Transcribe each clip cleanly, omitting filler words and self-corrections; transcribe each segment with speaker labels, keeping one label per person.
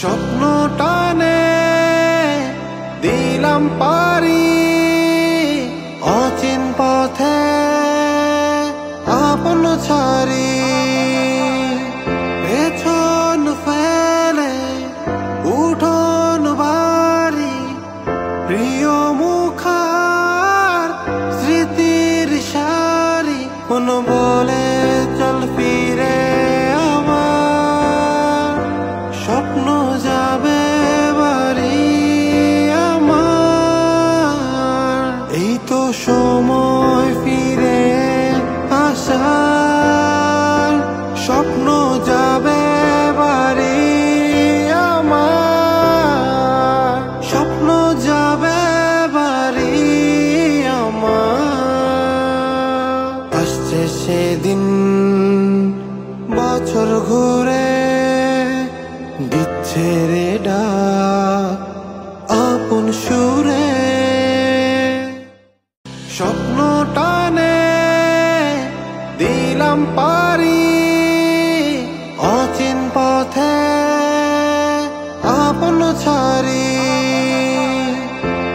Speaker 1: স্বপ্ন টানে দিলাম পারি অচিন পথে আপন ছাড়ি পেছন ফেলে উঠোন বাড়ি প্রিয় মুখার স্মৃতির সারি কোন বলে চল ফিরে আমার স্বপ্ন যাবে বাড়ি আমার এই তো সময় ফিরে আসার স্বপ্ন যাবে বাড়ি আমার স্বপ্ন যাবে বাড়ি আমার আসছে সেদিন বছর ঘুরে দিচ্ছে রে ডাক আপন সুরে স্বপ্ন টানে দিলাম পারি অচিন পথে আপন ছাড়ি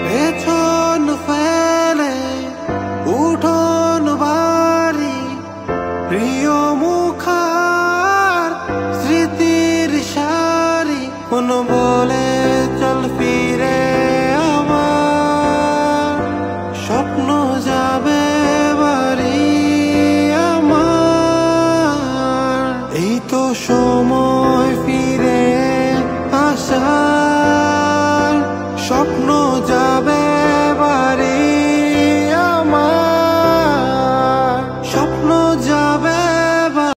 Speaker 1: পেছন ফেলে উঠোন বাড়ি প্রিয় মুখার স্মৃতির সারি কোন বলে চল ফিরে আমার স্বপ্ন যাবে বাড়ি আমার এই তো সময়